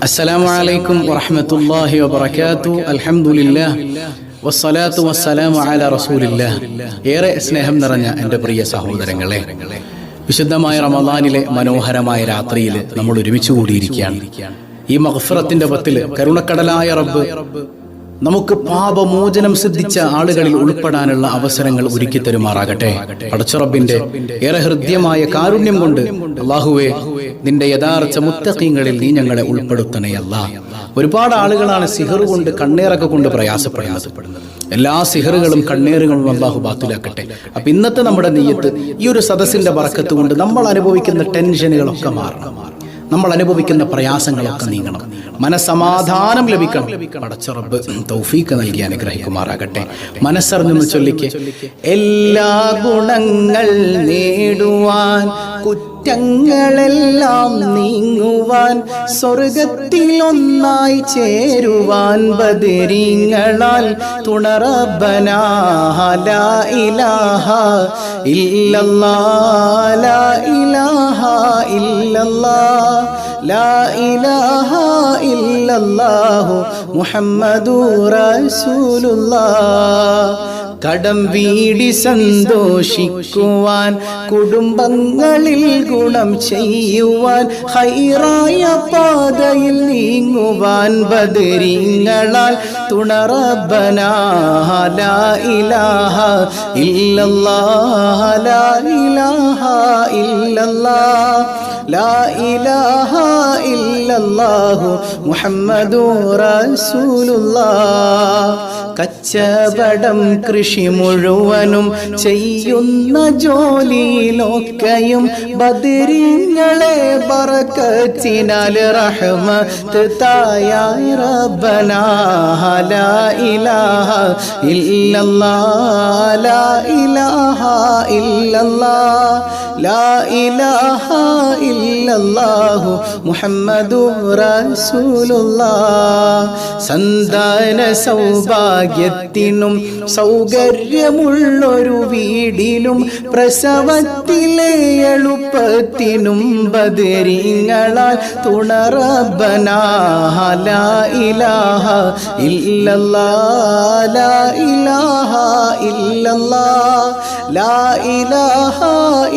അസ്സലാമു അലൈക്കും വറഹ്മത്തുള്ളാഹി വബറകാതുഹു. അൽഹംദുലില്ലാഹ് വസ്സലാത്തു വസ്സലാമു അലാ റസൂലില്ലാഹ്. ഏറെ സ്നേഹം നിറഞ്ഞ എൻ്റെ പ്രിയ സഹോദരങ്ങളെ, വിശുദ്ധമായ റമദാനിലെ മനോഹരമായ രാത്രിയിൽ നമ്മൾ ഒരുമിച്ച് കൂടിയിരിക്കുകയാണ്. ഈ മഗ്ഫിറത്തിന്റെ പത്തിൽ കരുണക്കടലായ റബ്ബ് നമുക്ക് പാപമോചനം സിദ്ധിച്ച ആളുകളിൽ ഉൾപ്പെടാനുള്ള അവസരങ്ങൾ ഒരുക്കി തരുമാറാകട്ടെ. പടച്ചറബിന്റെ ഏറെ ഹൃദ്യമായ കാരുണ്യം കൊണ്ട് അല്ലാഹുവേ, നിന്റെ യഥാർത്ഥ മുത്തഖീങ്ങളിൽ നീ ഞങ്ങളെ ഉൾപ്പെടുത്തണേ അല്ലാഹ്. ഒരുപാട് ആളുകളാണ് സിഹർ കൊണ്ട് കണ്ണേറൊക്കെ കൊണ്ട് പ്രയാസപ്പെടുന്നത്. എല്ലാ സിഹറുകളും കണ്ണേറുകളും അല്ലാഹു ബാത്തിലാക്കട്ടെ. അപ്പൊ ഇന്നത്തെ നമ്മുടെ നിയ്യത്ത് ഈ ഒരു സദസ്സിന്റെ ബറക്കത്ത് കൊണ്ട് നമ്മൾ അനുഭവിക്കുന്ന ടെൻഷനുകളൊക്കെ മാറണം, നമ്മൾ അനുഭവിക്കുന്ന പ്രയാസങ്ങളൊക്കെ നീങ്ങണം, മനസമാധാനം ലഭിക്കണം. പടച്ച റബ്ബ് തൗഫീഖ് നൽകി അനുഗ്രഹിക്കുമാറാകട്ടെ. മനസ്സറിഞ്ഞു ചൊല്ലിക്ക്. എല്ലാ ഗുണങ്ങൾ നേടുവാൻ, കുറ്റങ്ങളെല്ലാം നീങ്ങുവാൻ, സ്വർഗത്തിൽ ഒന്നായി ചേരുവാൻ, ബദരീങ്ങളാൽ തുണറബ്ബനാ ലാ ഇലാഹ ഇല്ലല്ലാഹ്, ലാ ഇലാഹ ഇല്ലല്ലാഹ്, ലാ ഇലാഹ ഇല്ലല്ലാഹു മുഹമ്മദുർ റസൂലുള്ളാഹ്. കടം വീടി സന്തോഷിക്കുവാൻ, കുടുംബങ്ങളിൽ ഗുണം ചെയ്യുവാൻ, ഹൈറായ പാതയിൽ നീങ്ങുവാൻ, ബദരീങ്ങളാൽ തുണറബ്ബനാ ലാ ഇലാഹ ഇല്ലല്ലാഹ്, ലാ ഇലാഹ ഇല്ലല്ലാഹ്, ലാ ഇലാഹ ഇല്ലല്ലാഹു മുഹമ്മദുർ റസൂലുള്ളാഹ്. കച്ചവടം കൃഷി മുഴുവനും ചെയ്യുന്ന ജോലിയിലൊക്കെയും ബദരീങ്ങളെ ബറക്കത്തിനാൽ റഹ്മത്ത് തായ റബ്ബനാ ലാ ഇലാഹ ഇല്ലല്ലാഹ്, ലാ ഇലാഹ ഇല്ലല്ലാഹ്, ലാ ഇലാഹ ഇല്ലല്ലാഹു മുഹമ്മദുർ റസൂലുള്ളാഹ്. സന്താന സൗഭാഗ്യത്തിനും സൗകര്യമുള്ളൊരു വീടിലും പ്രസവത്തിലെ എളുപ്പത്തിനും ബദരീങ്ങളാൽ തുണറബ്ബനാ ലാ ഇലാഹ ഇല്ലല്ലാഹ്, ലാ ഇലാഹ ഇല്ലല്ലാഹ്, ലാ ഇലാഹ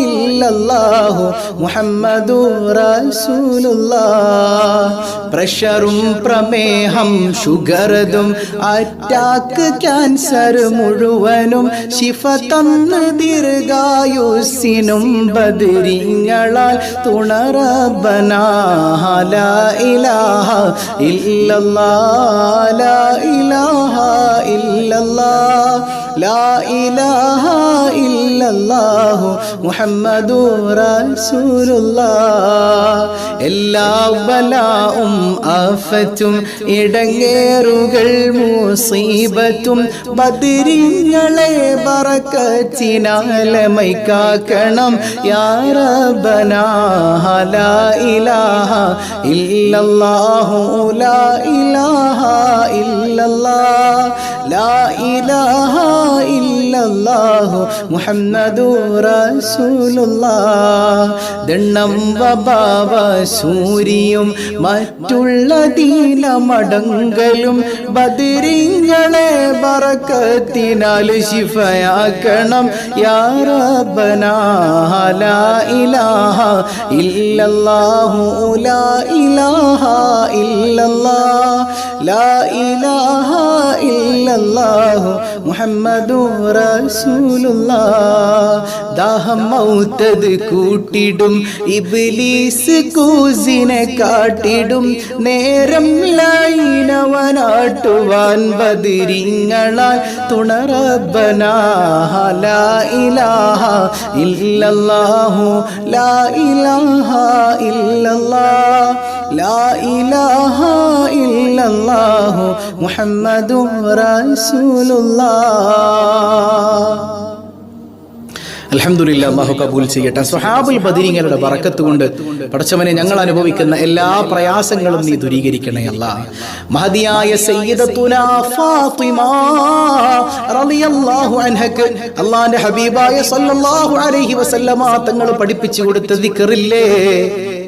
ഇല്ലല്ലാഹു മുഹമ്മദുർ റസൂലുള്ളാഹ്. പ്രഷറും പ്രമേഹം ഷുഗറും അറ്റാക്ക് ക്യാൻസർ മുഴുവനും ശിഫ തന്ന് ദീർഘായുസ്സിനും ബദരീങ്ങളാൽ തുണറബ്ബനാ ലാ ഇലാഹ ഇല്ലല്ലാഹ്, ലാ ഇലാഹ ഇല്ലല്ലാഹ്, ലാ ഇലാഹ ഇല്ലല്ലാഹു മുഹമ്മദുർ റസൂലുള്ളാഹ്. എല്ലാ ബലാഉം ആഫത്തും ഇടങ്ങേറുകൾ മുസീബത്തും ബദരീങ്ങളെ ബറക്കത്തിനാൽ മൈകാക്കണം യാ റബ്ബനാ ലാ ഇലാഹ ഇല്ലല്ലാഹു, ലാ ഇലാഹ ഇല്ലല്ലാഹ്, ലാ ഇലാഹ ഇല്ലല്ലാഹു മുഹമ്മദുർ റസൂലുള്ളാഹ്. ദണ്ണം വബാവ സൂരിയും മറ്റുള്ള ദീനമടങ്കലും ബദരീങ്ങളെ ബറക്കത്തിനാൽ ശിഫയാക്കണം യാ റബ്ബനാ ലാ ഇലാഹ ഇല്ലല്ലാഹു, ലാ ഇലാഹ ഇല്ലല്ലാഹ്, ലാ ഇലാഹ ഇല്ലല്ലാഹു മുഹമ്മദുർ റസൂലുള്ളാഹ്. ദാഹം മൗത്തത് കൂട്ടിടും, ഇബ്ലീസ് കൂസിനെ കാട്ടിടും, നേരം ലൈനവനാട്ടുവാൻ ബദരീങ്ങളാൽ തുണറബ്ബനാ ലാ ഇലാഹ ഇല്ലല്ലാഹു, ലാ ഇലാഹ ഇല്ലല്ലാഹ്, ലാ ഇലാഹ ഇല്ലല്ലാഹു മുഹമ്മദുർ റസൂലുള്ളാഹ്. അൽഹംദുലില്ലാഹ്, അല്ലാഹു കബൂൽ ചെയ്യട്ടെ. സ്വഹാബുൽ ബദരീങ്ങളുടെ ബറക്കത്ത് കൊണ്ട് പടച്ചവനെ ഞങ്ങൾ അനുഭവിക്കുന്ന എല്ലാ പ്രയാസങ്ങളും നീ ദൂരീകരിക്കണേ അല്ലാഹ്. മഹദിയായ സയ്യിദത്തുനാ ഫാത്തിമ റളിയല്ലാഹു അൻഹക്ക് അല്ലാഹുവിന്റെ ഹബീബായ സല്ലല്ലാഹു അലൈഹി വസല്ലമ തങ്ങൾ പഠിപ്പിച്ചു കൊടുത്ത ദിക്റില്ലേ,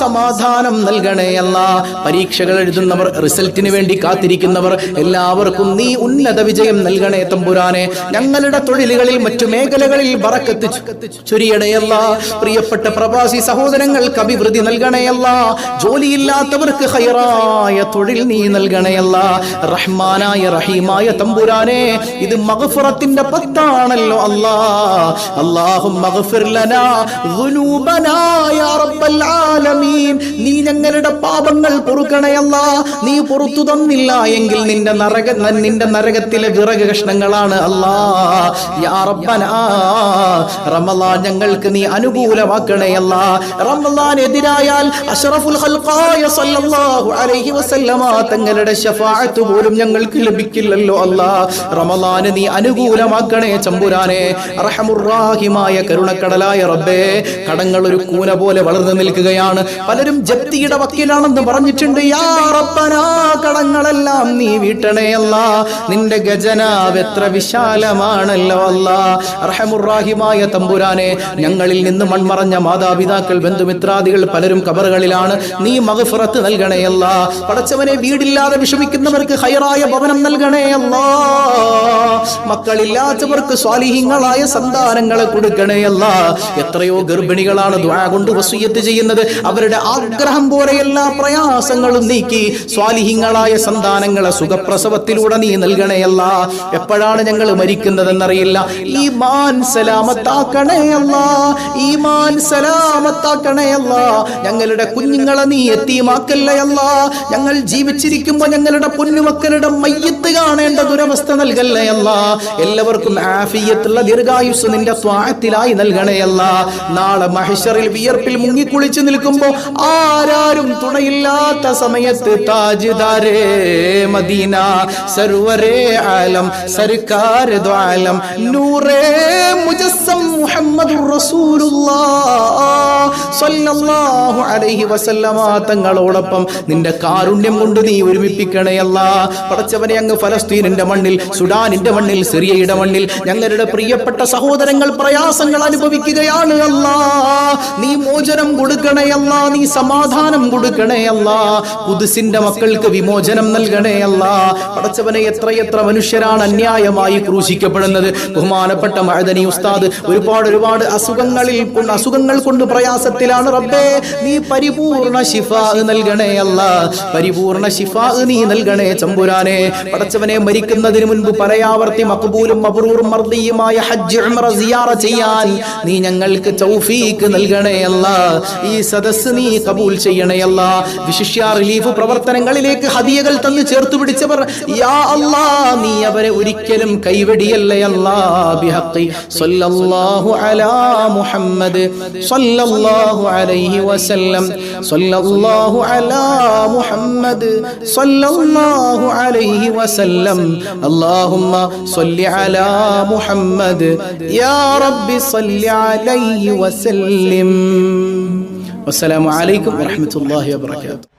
സമാധാനം നൽകണേ അല്ലാ. പരീക്ഷകൾ എഴുതുന്നവർ, റിസൾട്ടിന് വേണ്ടി കാത്തിരിക്കുന്നവർ എല്ലാവർക്കും നീ ഉന്നത വിജയം നൽകണേ തമ്പുരാനെ. ഞങ്ങളുടെ തൊഴിലുകളിൽ, മറ്റു മേഖലകളിൽ ബറക്കത്ത് ചൊരിയണേ അല്ലാ. പ്രിയപ്പെട്ട പ്രവാസി സഹോദരങ്ങൾക്ക് അഭിവൃദ്ധി നൽകണേ അല്ലാ. ജോലിയില്ലാത്തവർക്ക് ഖൈറായ തൊഴിൽ നീ നൽകണേ അല്ലാ. റഹ്മാനായ റഹീമായ തമ്പുരാനെ, ഇത് മഗ്ഫിറത്തിന്റെ പത്താണല്ലോ അല്ലാ. അല്ലാഹുമ്മ ഗ്ഫിർ ലനാ ദുനൂബനാ യാ റബ്ബൽ ആലമീൻ. നീ ഞങ്ങളുടെ പാപങ്ങൾ പൊറുക്കണേ അല്ലാ. നീ പൊറുത്തു തന്നില്ല എങ്കിൽ നിന്റെ നരകത്തിലെ വിറക് കഷ്ണങ്ങളാണ് അല്ലാ. യാ റബ്ബനാ, റമളാൻ ഞങ്ങൾക്ക് നീ അനുകൂലമാക്കണേ അല്ലാ. റമളാൻ എതിരായാൽ അഷ്റഫുൽ ഖൽഖായ സല്ലല്ലാഹു അലൈഹി വസല്ലമ തങ്ങളുടെ ശഫാഅത്ത് പോലും ഞങ്ങൾക്ക് ലഭിക്കില്ലല്ലോ അല്ലാ. റമളാൻ നീ അനുകൂലമാക്കണേ തമ്പുരാനെ. അർഹമുർ റഹീമായ കരുണക്കടലായ റബ്ബേ, കടങ്ങൾ ഒരു കൂന പോലെ വളർന്നു നിൽക്കുകയാണ്. പലരും ജപ്തിയുടെ വക്കീലാണെന്ന് പറഞ്ഞിട്ടുണ്ട്. യാ റബ്ബനാ, കടങ്ങളെല്ലാം നീ വീട്ടണേ അല്ലാ. നിന്റെ ഖജനാവ് എത്ര വിശാലമാണല്ലോ അല്ലാ. അർഹമുർ റഹീമായ തമ്പുരാനെ, ഞങ്ങളിൽ നിന്ന് മൺമറഞ്ഞ മാതാപിതാക്കൾ, ബന്ധുമിത്രാദികൾ പലരും ഖബറുകളിലാണ്. നീ മഗ്ഫിറത്ത് നൽകണേ അല്ലാ. പടച്ചവനെ, വീടില്ലാതെ വിഷമിക്കുന്നവർക്ക് ഖൈറായ ഭവനം നൽകണേ അല്ലാ. മക്കളില്ലാത്തവർക്ക് സ്വാലിഹീങ്ങളായ സന്താനങ്ങളെ കൊടുക്കണേ അല്ലാ. എത്രയോ ഗർഭിണികളാണ് ദുആ കൊണ്ട് വസിയത്ത് ചെയ്യുന്നത്. അവരുടെ ആഗ്രഹം പോലെ എല്ലാ പ്രയാസങ്ങളും നീക്കി സ്വാലിഹീങ്ങളായ സന്താനങ്ങളെ സുഖപ്രസവത്തിലൂടെ നീ നൽകണേ അല്ലാ. എപ്പോഴാണ് ഞങ്ങൾ മരിക്കുന്നതെന്നറിയില്ല. ഈമാൻ സലാമത്താക്കണേ അല്ലാ. ഈമാൻ സലാമത്താക്കണേ അല്ലാ. ഞങ്ങളുടെ കുഞ്ഞുങ്ങളെ നീ യതീമാക്കല്ലേ അല്ലാ. ഞങ്ങൾ ജീവിച്ചിരിക്കുമ്പോൾ ഞങ്ങളുടെ പൊന്നുമക്കളുടെ മയ്യത്ത് കാണേണ്ട ദുരവസ്ഥ നൽകല്ലേ അല്ലാ. എല്ലാവർക്കും ആഫിയത്തുള്ള ദീർഘായുസ് നിന്റെ ത്വാഅത്തിലായി നൽകണേ അല്ലാ. നാളെ മഹ്ശറിൽ വിയർപ്പിൽ മുങ്ങിക്കുളിച്ച് നിൽക്കുമ്പോൾ ആരാരും തുണയില്ലാത്ത സമയത്ത് താജ്ദാരേ മദീന, സർവരേ ആലം, സർക്കാർ ദു ആലം, നൂറേ മുജസ്സം മുഹമ്മദുർ റസൂലുള്ളാഹ് സ്വല്ലല്ലാഹു അലൈഹി വസല്ലമ തങ്ങളോടൊപ്പം നിന്റെ കാരുണ്യം കൊണ്ട് നീ ഒരുമിപ്പിക്കണേ അല്ലാ. പടച്ചവനെ, അങ്ങ് ഫലസ്തീനിന്റെ മണ്ണിൽ, സുഡാനിന്റെ മണ്ണിൽ, സിറിയയുടെ മണ്ണിൽ ഞങ്ങളുടെ പ്രിയപ്പെട്ട സഹോദരങ്ങൾ പ്രയാസങ്ങൾ അനുഭവിക്കുകയാണ് അല്ലാ. നീ മോചനം കൊടുക്കണേ അല്ലാ. നീ സമാധാനം കൊടുക്കണേ അല്ലാ. ഖുദ്സിന്റെ മക്കൾക്ക് വിമോചനം നൽകണേ അല്ലാ. പടച്ചവനെ, എത്രയെത്ര മനുഷ്യരാണ് അന്യായമായി ക്രൂശിക്കപ്പെടുന്നത്. ബഹുമാനപ്പെട്ട മഅദനി ഉസ്താദ് ഒരുപാട് അസുഖങ്ങൾ കൊണ്ട് പ്രയാസത്തിലാണ്. റബ്ബേ, നീ പരിപൂർണ ശിഫാ നൽകണേ അല്ലാ. പരിപൂർണ ശിഫാ നീ നൽകണേ തമ്പുരാനെ. പടച്ചവനെ, മരിക്കുന്നതിന് മുൻപ് പലയാവർത്തി മഖ്ബൂലും മബ്റൂറും മർദിയുമായ ഹജ്ജ് ഉംറ സിയാറ ചെയ്യാൻ നീ ഞങ്ങൾക്ക് തൗഫീഖ് നൽകണേ അല്ലാ. ഈ സദസ്സ് നീ കബൂൽ ചെയ്യണേ അല്ലാ. വിശിഷ്യ റിലീഫ് പ്രവർത്തനങ്ങളിലേക്ക് ഹദിയകൾ തന്ന് ചേർത്തു പിടിച്ചവർ, യാ അല്ലാ, നീ അവരെ ഒരിക്കലും കൈവെടിയല്ലേ അല്ലാ. ബിഹഖി സല്ലല്ലാഹു അലാ മുഹമ്മദ് സല്ലല്ലാഹു അലൈഹി വസല്ലം, സല്ലല്ലാഹു അലാ മുഹമ്മദ് സല്ലല്ലാഹു അലൈഹി വസല്ലം. അല്ലാഹുമ്മ സ്വല്ലി അലാ മുഹമ്മദ് യാ റബ്ബി സ്വല്ലി അലൈഹി വസല്ലം. വസ്സലാമു അലൈക്കും വറഹ്മത്തുള്ളാഹി വബറകാതുഹു.